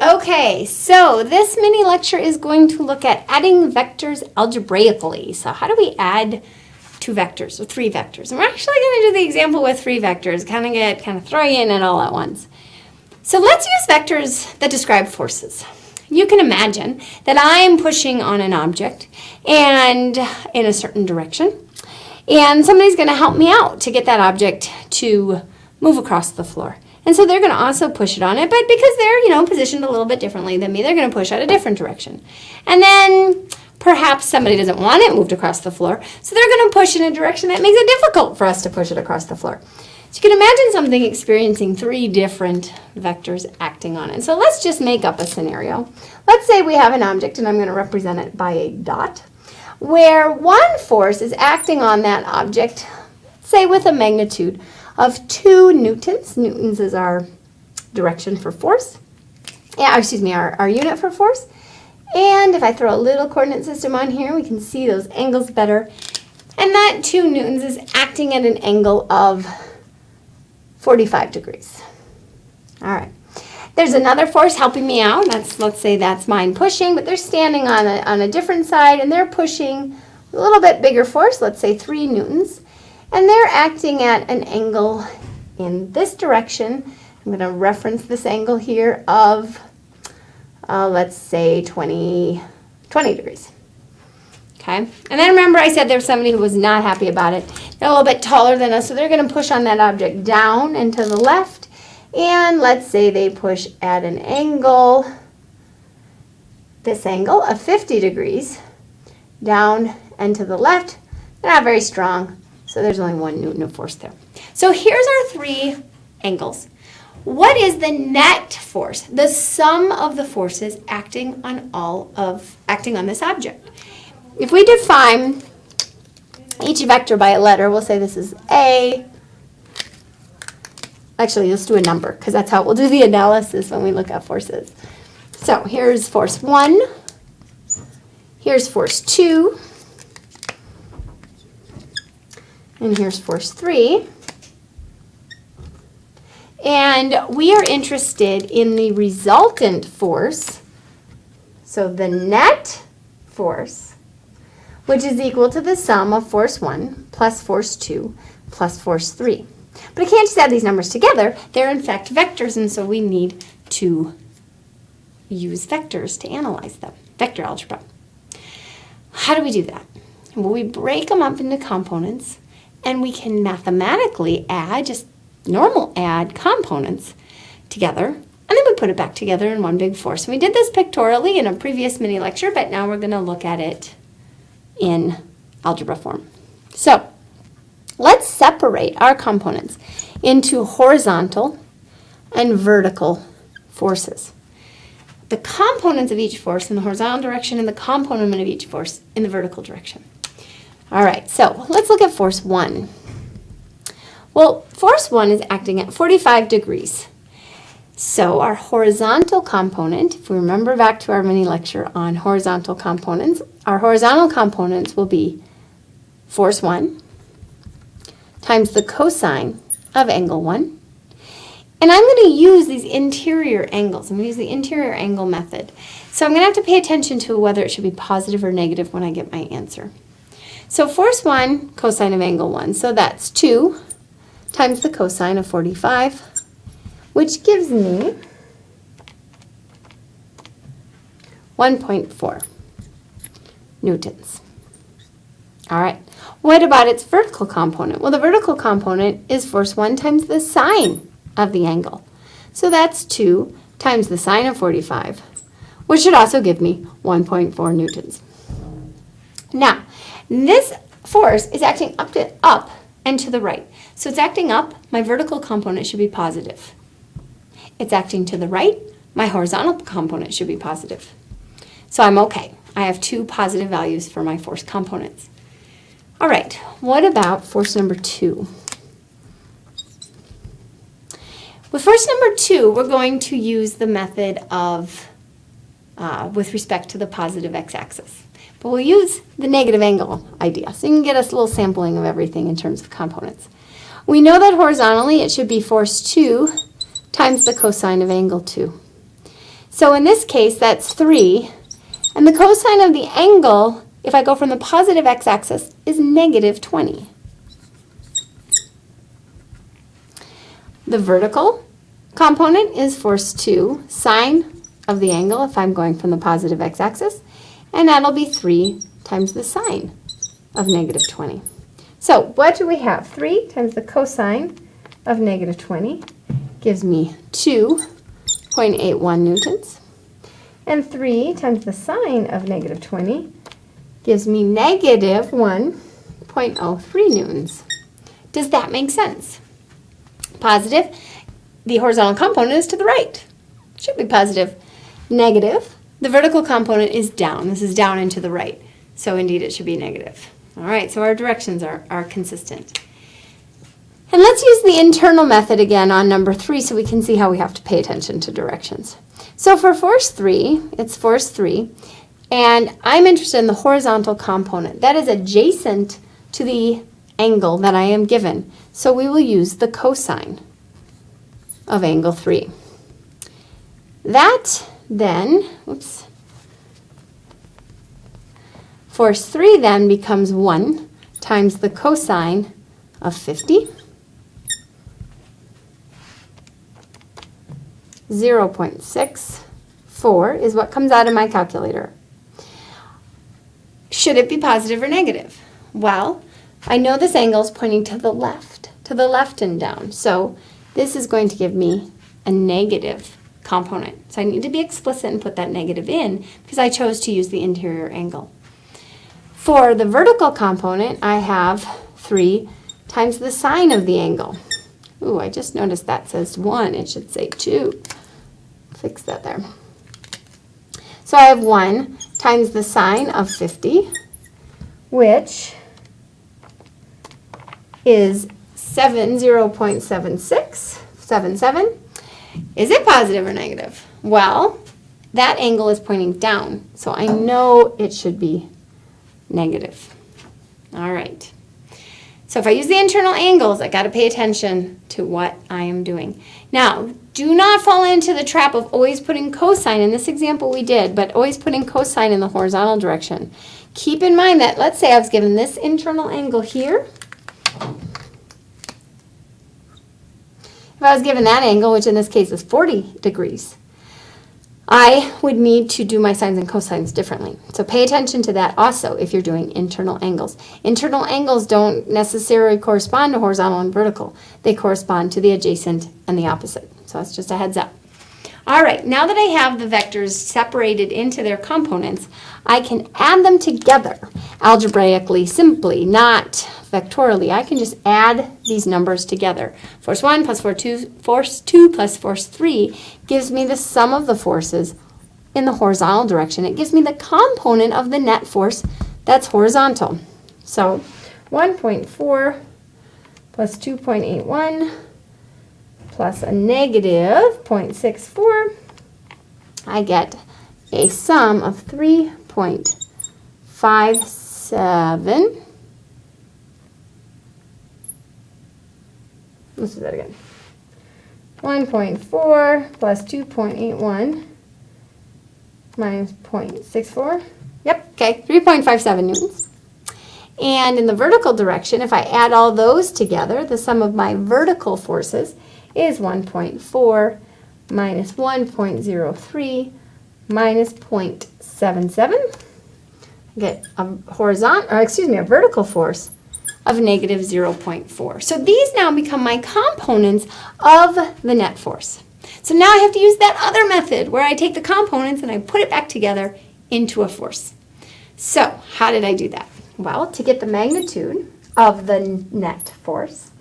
Okay, so this mini lecture is going to look at adding vectors algebraically. So how do we add two vectors or three vectors? And we're actually going to do the example with three vectors, kind of throw you in it all at once. So let's use vectors that describe forces. You can imagine that I'm pushing on an object and in a certain direction, and somebody's going to help me out to get that object to move across the floor. And so they're going to also push it on it, but because they're, positioned a little bit differently than me, they're going to push out a different direction. And then perhaps somebody doesn't want it moved across the floor, so they're going to push in a direction that makes it difficult for us to push it across the floor. So you can imagine something experiencing three different vectors acting on it. So let's just make up a scenario. Let's say we have an object, and I'm going to represent it by a dot, where one force is acting on that object, say with a magnitude of 2 newtons. Newtons is our direction for force. Our unit for force. And if I throw a little coordinate system on here, we can see those angles better. And that 2 newtons is acting at an angle of 45 degrees. All right. There's another force helping me out. Let's say that's mine pushing, but they're standing on a different side, and they're pushing a little bit bigger force, let's say 3 newtons. And they're acting at an angle in this direction. I'm going to reference this angle here of, let's say, 20 degrees. Okay? And then remember I said there's somebody who was not happy about it. They're a little bit taller than us, so they're going to push on that object down and to the left. And let's say they push at an angle, this angle of 50 degrees, down and to the left. They're not very strong. So there's only 1 newton of force there. So here's our 3 angles. What is the net force? The sum of the forces acting on this object. If we define each vector by a letter, we'll say this is A. Actually, let's do a number, because that's how we'll do the analysis when we look at forces. So here's force 1. Here's force 2. And here's force 3. And we are interested in the resultant force, so the net force, which is equal to the sum of force 1 plus force 2 plus force 3. But I can't just add these numbers together. They're in fact vectors, and so we need to use vectors to analyze them, vector algebra. How do we do that? Well, we break them up into components, and we can mathematically add, just normal add components together, and then we put it back together in one big force. And we did this pictorially in a previous mini lecture, but now we're going to look at it in algebra form. So let's separate our components into horizontal and vertical forces. The components of each force in the horizontal direction and the component of each force in the vertical direction. All right, so let's look at force 1. Well, force 1 is acting at 45 degrees. So our horizontal component, if we remember back to our mini lecture on horizontal components, our horizontal components will be force 1 times the cosine of angle 1. And I'm going to use these interior angles. I'm going to use the interior angle method. So I'm going to have to pay attention to whether it should be positive or negative when I get my answer. So force 1, cosine of angle 1. So that's 2 times the cosine of 45, which gives me 1.4 newtons. All right. What about its vertical component? Well, the vertical component is force 1 times the sine of the angle. So that's 2 times the sine of 45, which should also give me 1.4 newtons. Now, this force is acting up and to the right. So it's acting up, my vertical component should be positive. It's acting to the right, my horizontal component should be positive. So I'm okay. I have 2 positive values for my force components. All right, what about force number 2? With force number 2, we're going to use the method of, with respect to the positive x-axis. But we'll use the negative angle idea, so you can get us a little sampling of everything in terms of components. We know that horizontally it should be force 2 times the cosine of angle 2. So in this case, that's 3. And the cosine of the angle, if I go from the positive x-axis, is negative 20. The vertical component is force 2, sine of the angle if I'm going from the positive x-axis, and that'll be 3 times the sine of negative 20. So what do we have? 3 times the cosine of negative 20 gives me 2.81 newtons, and 3 times the sine of negative 20 gives me negative 1.03 newtons. Does that make sense? Positive, the horizontal component is to the right. Should be positive. Negative, the vertical component is down. This is down and to the right. So indeed it should be negative. All right, so our directions are consistent. And let's use the internal method again on number 3 so we can see how we have to pay attention to directions. So for force 3, it's force 3, and I'm interested in the horizontal component. That is adjacent to the angle that I am given. So we will use the cosine of angle 3. That then, force 3 then becomes 1 times the cosine of 50. 0.64 is what comes out of my calculator. Should it be positive or negative? Well, I know this angle is pointing to the left and down. So this is going to give me a negative component. So I need to be explicit and put that negative in because I chose to use the interior angle. For the vertical component, I have 3 times the sine of the angle. Ooh, I just noticed that says 1. It should say 2. Fix that there. So I have 1 times the sine of 50, which is 0.7677. Is it positive or negative? Well, that angle is pointing down, so I know it should be negative. All right. So if I use the internal angles, I got to pay attention to what I am doing. Now, do not fall into the trap of always putting cosine. In this example we did, but always putting cosine in the horizontal direction. Keep in mind that, let's say I was given this internal angle here. If I was given that angle, which in this case is 40 degrees, I would need to do my sines and cosines differently. So pay attention to that also if you're doing internal angles. Internal angles don't necessarily correspond to horizontal and vertical. They correspond to the adjacent and the opposite. So that's just a heads up. All right, now that I have the vectors separated into their components, I can add them together algebraically, simply, not vectorially. I can just add these numbers together. Force 1 plus force 2 plus force 3 gives me the sum of the forces in the horizontal direction. It gives me the component of the net force that's horizontal. So 1.4 plus 2.81 plus a negative 0.64, I get a sum of 3.57. Let's do that again. 1.4 plus 2.81 minus 0.64. Yep, okay, 3.57 newtons. And in the vertical direction, if I add all those together, the sum of my vertical forces is 1.4 minus 1.03 minus 0.77. I get a vertical force of negative 0.4. So these now become my components of the net force. So now I have to use that other method where I take the components and I put it back together into a force. So how did I do that? Well, to get the magnitude of the net force,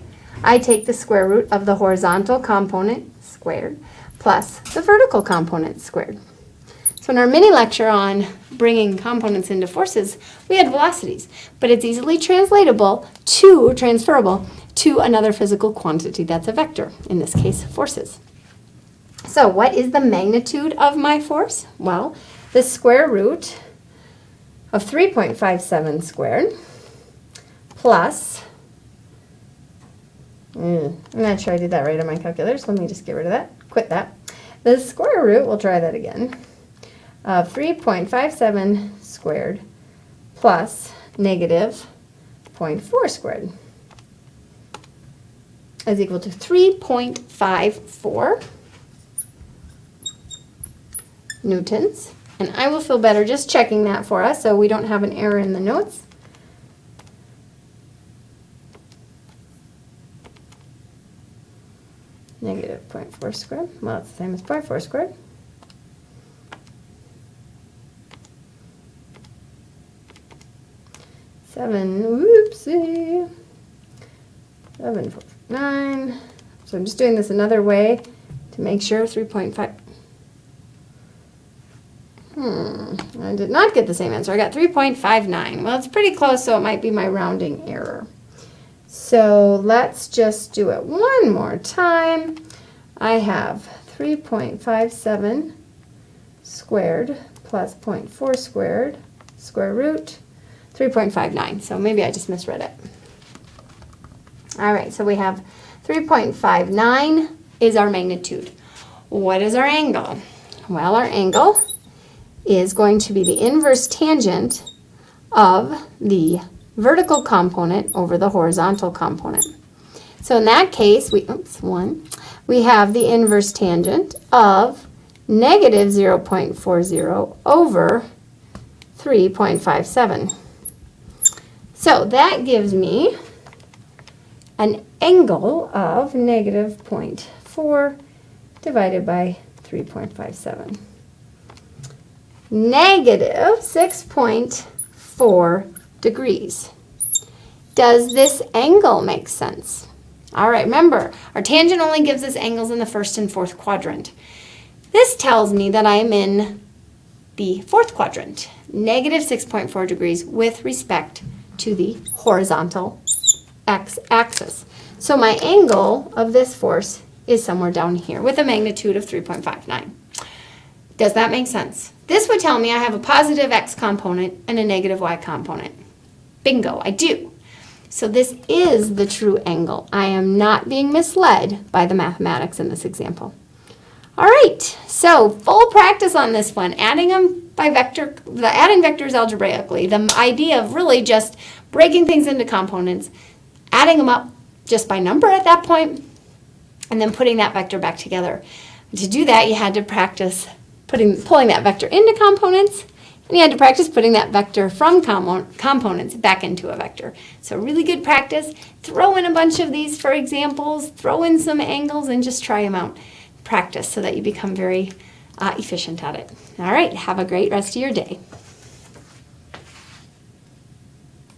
I take the square root of the horizontal component squared plus the vertical component squared. So in our mini lecture on bringing components into forces, we had velocities, but it's easily transferable to another physical quantity that's a vector, in this case, forces. So what is the magnitude of my force? Well, the square root of 3.57 squared plus, I'm not sure I did that right on my calculator, so let me just get rid of that, quit that. The square root, we'll try that again, of 3.57 squared plus negative 0.4 squared is equal to 3.54 newtons. And I will feel better just checking that for us so we don't have an error in the notes. Negative 0.4 squared. Well, it's the same as 0.4 squared. Whoopsie. 7.9. So I'm just doing this another way to make sure 3.5. I did not get the same answer. I got 3.59. Well, it's pretty close, so it might be my rounding error. So let's just do it one more time. I have 3.57 squared plus 0.4 squared, square root, 3.59. So maybe I just misread it. All right, so we have 3.59 is our magnitude. What is our angle? Well, our angle is going to be the inverse tangent of the vertical component over the horizontal component. So in that case, we have the inverse tangent of negative 0.40 over 3.57. So that gives me an angle of negative 0.4 divided by 3.57. Negative 6.4 degrees. Does this angle make sense? All right, remember, our tangent only gives us angles in the first and fourth quadrant. This tells me that I'm in the fourth quadrant, negative 6.4 degrees with respect to the horizontal x-axis. So my angle of this force is somewhere down here with a magnitude of 3.59. Does that make sense? This would tell me I have a positive x component and a negative y component. Bingo, I do. So this is the true angle. I am not being misled by the mathematics in this example. All right, so full practice on this one, adding them by adding vectors algebraically. The idea of really just breaking things into components, adding them up just by number at that point, and then putting that vector back together. To do that, you had to practice pulling that vector into components, and you had to practice putting that vector from components back into a vector. So really good practice. Throw in a bunch of these for examples, throw in some angles, and just try them out. Practice so that you become very efficient at it. All right, have a great rest of your day.